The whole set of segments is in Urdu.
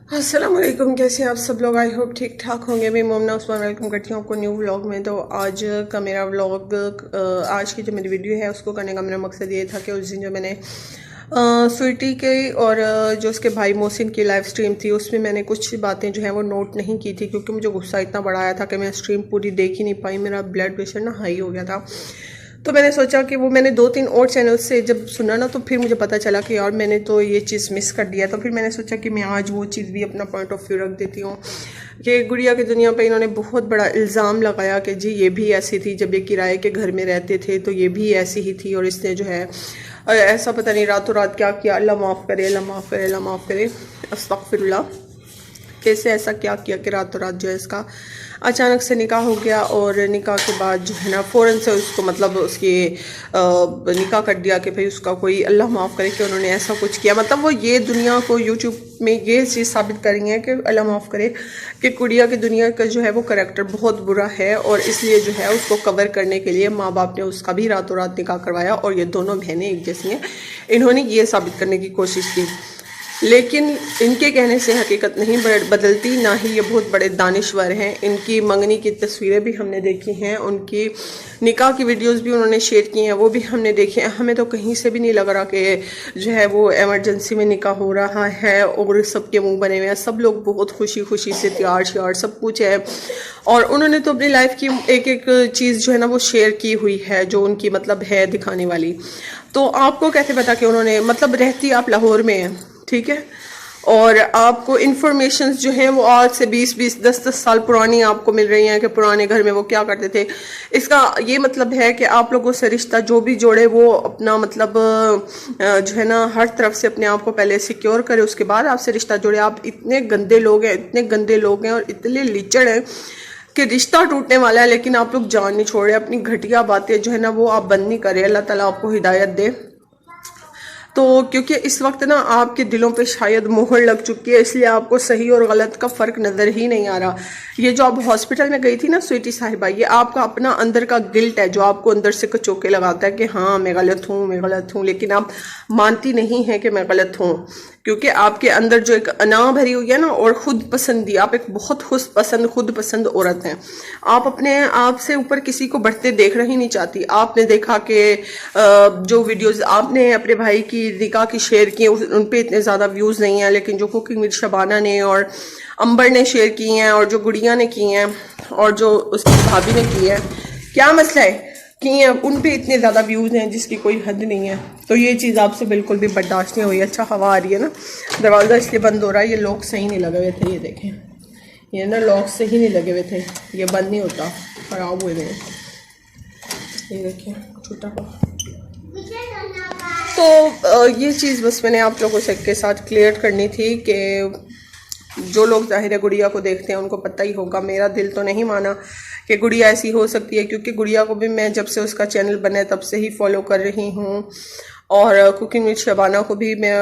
السلام علیکم، کیسے ہیں آپ سب لوگ؟ آئی ہوپ ٹھیک ٹھاک ہوں گے۔ میں مومنہ عثمان ویلکم کرتی ہوں آپ کو نیو ولاگ میں۔ تو آج کا میرا ولاگ، آج کی جو میری ویڈیو ہے اس کو کرنے کا میرا مقصد یہ تھا کہ اس دن جو میں نے سویٹی کی اور جو اس کے بھائی محسن کی لائیو سٹریم تھی اس میں نے کچھ باتیں جو ہیں وہ نوٹ نہیں کی تھی، کیونکہ مجھے غصہ اتنا بڑا آیا تھا کہ میں سٹریم پوری دیکھ ہی نہیں پائی۔ میرا بلڈ پریشر نا ہائی ہو گیا تھا، تو میں نے سوچا کہ وہ میں نے 2-3 اور چینل سے جب سنا نا تو پھر مجھے پتا چلا کہ یار میں نے تو یہ چیز مس کر دیا۔ تو پھر میں نے سوچا کہ میں آج وہ چیز بھی اپنا پوائنٹ آف ویو رکھ دیتی ہوں کہ گڑیا کی دنیا پہ انہوں نے بہت بڑا الزام لگایا کہ جی یہ بھی ایسی تھی جب یہ کرائے کے گھر میں رہتے تھے، تو یہ بھی ایسی ہی تھی، اور اس نے جو ہے ایسا پتہ نہیں راتوں رات کیا کیا۔ اللہ معاف کرے، اللہ معاف کرے، اللہ معاف کرے، استغفر اللہ۔ کیسے ایسا کیا کیا کہ راتوں رات جو ہے اس کا اچانک سے نکاح ہو گیا، اور نکاح کے بعد جو ہے نا فوراً سے اس کو مطلب اس کی نکاح کر دیا کہ بھئی اس کا کوئی اللہ معاف کرے کہ انہوں نے ایسا کچھ کیا۔ مطلب وہ یہ دنیا کو یوٹیوب میں یہ چیز ثابت کر رہی ہیں کہ اللہ معاف کرے کہ گڑیا کی دنیا کا جو ہے وہ کریکٹر بہت برا ہے، اور اس لیے جو ہے اس کو کور کرنے کے لیے ماں باپ نے اس کا بھی راتوں رات نکاح کروایا، اور یہ دونوں بہنیں ایک جیسی ہیں، انہوں نے یہ ثابت کرنے کی کوشش کی۔ لیکن ان کے کہنے سے حقیقت نہیں بدلتی، نہ ہی یہ بہت بڑے دانشور ہیں۔ ان کی منگنی کی تصویریں بھی ہم نے دیکھی ہیں، ان کی نکاح کی ویڈیوز بھی انہوں نے شیئر کی ہیں، وہ بھی ہم نے دیکھے ہیں۔ ہمیں تو کہیں سے بھی نہیں لگ رہا کہ جو ہے وہ ایمرجنسی میں نکاح ہو رہا ہے، اور سب کے منہ بنے ہوئے ہیں، سب لوگ بہت خوشی خوشی سے تیار شیار سب کچھ ہے، اور انہوں نے تو اپنی لائف کی ایک ایک چیز جو ہے نا وہ شیئر کی ہوئی ہے جو ان کی مطلب ہے دکھانے والی۔ تو آپ کو کیسے پتا کہ انہوں نے مطلب رہتی آپ لاہور میں ہیں، ٹھیک ہے، اور آپ کو انفارمیشنز جو ہیں وہ آج سے 20-20 10-10 سال پرانی آپ کو مل رہی ہیں کہ پرانے گھر میں وہ کیا کرتے تھے۔ اس کا یہ مطلب ہے کہ آپ لوگوں سے رشتہ جو بھی جوڑے وہ اپنا مطلب جو ہے نا ہر طرف سے اپنے آپ کو پہلے سیکیور کرے، اس کے بعد آپ سے رشتہ جوڑے۔ آپ اتنے گندے لوگ ہیں، اتنے گندے لوگ ہیں اور اتنے لیچڑ ہیں کہ رشتہ ٹوٹنے والا ہے لیکن آپ لوگ جان نہیں چھوڑ رہے۔ اپنی گھٹیا باتیں جو ہے نا وہ آپ بند نہیں کرے۔ اللہ تعالیٰ آپ کو ہدایت دے۔ تو کیونکہ اس وقت نا آپ کے دلوں پہ شاید مہر لگ چکی ہے، اس لیے آپ کو صحیح اور غلط کا فرق نظر ہی نہیں آ رہا۔ یہ جو آپ ہاسپٹل میں گئی تھی نا سویٹی صاحبہ، یہ آپ کا اپنا اندر کا گلٹ ہے جو آپ کو اندر سے کچوکے لگاتا ہے کہ ہاں میں غلط ہوں، میں غلط ہوں، لیکن آپ مانتی نہیں ہیں کہ میں غلط ہوں، کیونکہ آپ کے اندر جو ایک انا بھری ہوئی ہے نا، اور خود پسندی، آپ ایک بہت خود پسند عورت ہیں۔ آپ اپنے آپ سے اوپر کسی کو بڑھتے دیکھ رہی نہیں چاہتی۔ آپ نے دیکھا کہ جو ویڈیوز آپ نے اپنے بھائی کی نکاح کی شیئر کی ان پہ اتنے زیادہ ویوز نہیں ہیں، لیکن جو کوکنگ ود شبانہ نے اور امبر نے شیئر کی ہیں، اور جو گڑیا نے کی ہیں، اور جو اس کی بھابھی نے کی ہے، کیا مسئلہ ہے کی ہیں، ان پہ اتنے زیادہ ویوز ہیں جس کی کوئی حد نہیں ہے۔ تو یہ چیز آپ سے بالکل بھی برداشت نہیں ہوئی۔ اچھا ہوا آ رہی ہے نا، دروازہ اس لیے بند ہو رہا ہے، یہ لوگ صحیح نہیں لگے ہوئے تھے، یہ دیکھیں یہ نا لوگ صحیح نہیں لگے ہوئے تھے، یہ بند نہیں ہوتا، خراب ہوئے ہوئے ہیں، یہ دیکھیں چھوٹا ہوا۔ تو یہ چیز بس میں نے آپ لوگوں سے کے ساتھ کلیئر کرنی تھی کہ جو لوگ ظاہر ہے گڑیا کو دیکھتے ہیں ان کو پتہ ہی ہوگا۔ میرا دل تو نہیں مانا کہ گڑیا ایسی ہو سکتی ہے، کیونکہ گڑیا کو بھی میں جب سے اس کا چینل بنا ہے تب سے ہی فالو کر رہی ہوں، اور کوکنگ ود شبانہ کو بھی میں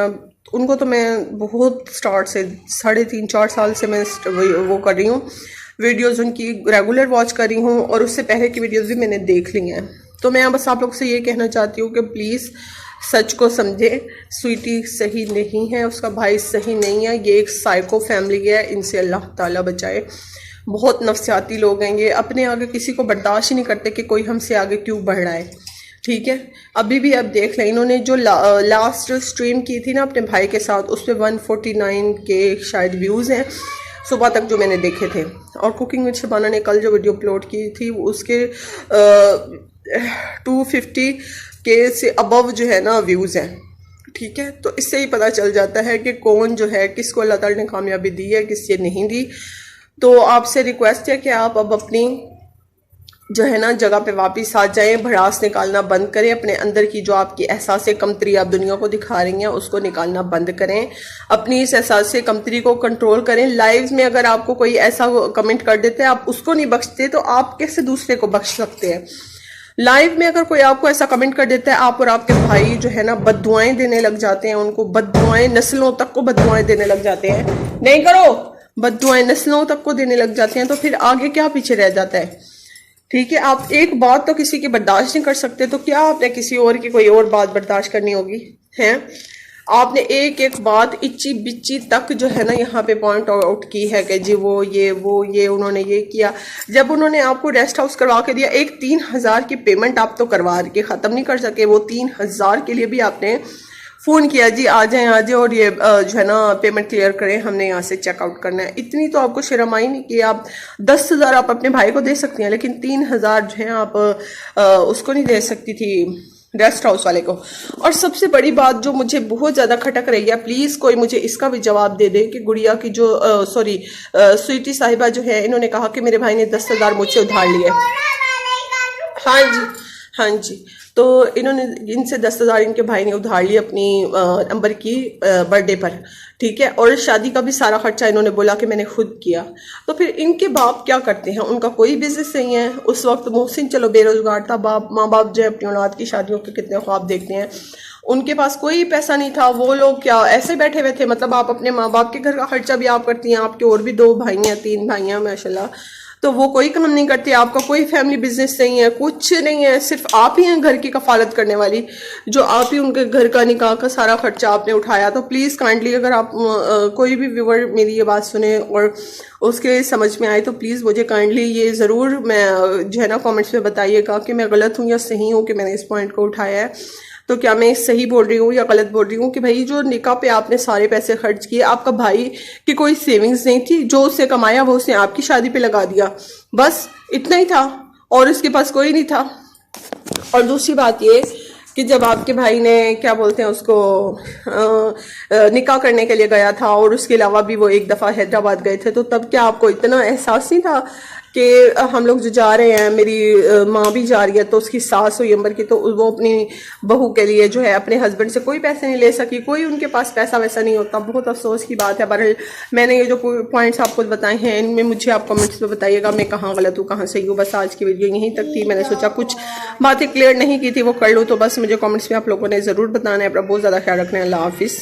ان کو تو میں بہت سٹارٹ سے 3.5-4 سال سے میں وہ کر رہی ہوں، ویڈیوز ان کی ریگولر واچ کر رہی ہوں، اور اس سے پہلے کی ویڈیوز بھی میں نے دیکھ لی ہیں۔ تو میں بس آپ لوگ سے یہ کہنا چاہتی ہوں کہ پلیز سچ کو سمجھے، سویٹی صحیح نہیں ہے، اس کا بھائی صحیح نہیں ہے، یہ ایک سائیکو فیملی ہے، ان سے اللہ تعالیٰ بچائے۔ بہت نفسیاتی لوگ ہیں یہ، اپنے آگے کسی کو برداشت ہی نہیں کرتے کہ کوئی ہم سے آگے کیوں بڑھ رہا ہے، ٹھیک ہے۔ ابھی بھی اب دیکھ لیں، انہوں نے جو لاسٹ سٹریم کی تھی نا اپنے بھائی کے ساتھ، اس پہ 149 کے شاید ویوز ہیں صبح تک جو میں نے دیکھے تھے، اور کوکنگ ود شبانہ نے کل جو ویڈیو اپلوڈ کی تھی اس کے 250 کے سے ابو جو ہے نا ویوز ہیں، ٹھیک ہے۔ تو اس سے ہی پتہ چل جاتا ہے کہ کون جو ہے کس کو اللہ تعالی نے کامیابی دی ہے، کس سے نہیں دی۔ تو آپ سے ریکویسٹ ہے کہ آپ اب اپنی جو ہے نا جگہ پہ واپس آ جائیں، بھڑاس نکالنا بند کریں، اپنے اندر کی جو آپ کی احساس کمتری آپ دنیا کو دکھا رہی ہیں اس کو نکالنا بند کریں، اپنی اس احساس کمتری کو کنٹرول کریں۔ لائیوز میں اگر آپ کو کوئی ایسا کمنٹ کر دیتے ہیں آپ اس کو نہیں بخشتے، تو آپ کیسے دوسرے کو بخش سکتے ہیں؟ لائیو میں اگر کوئی آپ کو ایسا کمنٹ کر دیتا ہے، آپ اور آپ کے بھائی جو ہے نا بد دعائیں دینے لگ جاتے ہیں، ان کو بد دعائیں نسلوں تک کو بد دعائیں دینے لگ جاتے ہیں، نہیں کرو، بد دعائیں نسلوں تک کو دینے لگ جاتے ہیں، تو پھر آگے کیا پیچھے رہ جاتا ہے، ٹھیک ہے۔ آپ ایک بات تو کسی کی برداشت نہیں کر سکتے، تو کیا آپ نے کسی اور کی کوئی اور بات برداشت کرنی ہوگی ہیں؟ آپ نے ایک ایک بات اچی بچی تک جو ہے نا یہاں پہ پوائنٹ آؤٹ کی ہے کہ جی وہ یہ انہوں نے یہ کیا. جب انہوں نے آپ کو ریسٹ ہاؤس کروا کے دیا، ایک 3,000 کی پیمنٹ آپ تو کروا کے ختم نہیں کر سکے، وہ 3,000 کے لیے بھی آپ نے فون کیا جی آ جائیں اور یہ جو ہے نا پیمنٹ کلیئر کریں، ہم نے یہاں سے چیک آؤٹ کرنا ہے. اتنی تو آپ کو شرم آئی نہیں کہ آپ 10,000 آپ اپنے بھائی کو دے سکتی ہیں، لیکن 3,000 جو ہیں آپ اس کو نہیں دے سکتی تھی، ریسٹ ہاؤس والے کو. اور سب سے بڑی بات جو مجھے بہت زیادہ کھٹک رہی ہے، پلیز کوئی مجھے اس کا بھی جواب دے دے کہ گڑیا کی جو سویٹی صاحبہ جو ہے، انہوں نے کہا کہ میرے بھائی نے 10,000 مجھ سے ادھار لیے. ہاں جی تو انہوں نے ان سے 10,000 ان کے بھائی نے ادھار لی اپنی نمبر کی برتھ ڈے پر، ٹھیک ہے، اور شادی کا بھی سارا خرچہ انہوں نے بولا کہ میں نے خود کیا. تو پھر ان کے باپ کیا کرتے ہیں؟ ان کا کوئی بزنس نہیں ہے. اس وقت محسن چلو بے روزگار تھا، ماں باپ جو ہے اپنی اولاد کی شادیوں کے کتنے خواب دیکھتے ہیں، ان کے پاس کوئی پیسہ نہیں تھا. وہ لوگ کیا ایسے بیٹھے ہوئے تھے؟ مطلب آپ اپنے ماں باپ کے گھر کا خرچہ بھی آپ کرتی ہیں، آپ کے اور بھی 2 بھائی ہیں 3 بھائی ہیں ماشاءاللہ، تو وہ کوئی کام نہیں کرتے. آپ کا کوئی فیملی بزنس نہیں ہے، کچھ نہیں ہے، صرف آپ ہی ہیں گھر کی کفالت کرنے والی، جو آپ ہی ان کے گھر کا نکاح کا سارا خرچہ آپ نے اٹھایا. تو پلیز کائنڈلی اگر آپ کوئی بھی ویور میری یہ بات سنے اور اس کے سمجھ میں آئے تو پلیز مجھے کائنڈلی یہ ضرور میں جو ہے نا کامنٹس میں بتائیے گا کہ میں غلط ہوں یا صحیح ہوں کہ میں نے اس پوائنٹ کو اٹھایا ہے. تو کیا میں صحیح بول رہی ہوں یا غلط بول رہی ہوں کہ بھائی جو نکاح پہ آپ نے سارے پیسے خرچ کیے، آپ کا بھائی کی کوئی سیونگز نہیں تھی، جو اس سے کمایا وہ اس نے آپ کی شادی پہ لگا دیا، بس اتنا ہی تھا اور اس کے پاس کوئی نہیں تھا. اور دوسری بات یہ کہ جب آپ کے بھائی نے کیا بولتے ہیں اس کو نکاح کرنے کے لیے گیا تھا اور اس کے علاوہ بھی وہ ایک دفعہ حیدرآباد گئے تھے، تو تب کیا آپ کو اتنا احساس نہیں تھا کہ ہم لوگ جو جا رہے ہیں، میری ماں بھی جا رہی ہے، تو اس کی ساس ہوئی امبر کی، تو وہ اپنی بہو کے لیے جو ہے اپنے ہسبینڈ سے کوئی پیسے نہیں لے سکی، کوئی ان کے پاس پیسہ ویسا نہیں ہوتا. بہت افسوس کی بات ہے. بہرحال میں نے یہ جو پوائنٹس آپ کو بتائے ہیں، ان میں مجھے آپ کمنٹس میں بتائیے گا میں کہاں غلط ہوں کہاں صحیح ہوں. بس آج کی ویڈیو یہیں تک تھی. میں نے سوچا کچھ باتیں کلیئر نہیں کی تھی وہ کر لوں، تو بس مجھے کمنٹس میں آپ لوگوں نے ضرور بتانا ہے. اپنا بہت زیادہ خیال رکھنا ہے. اللہ حافظ.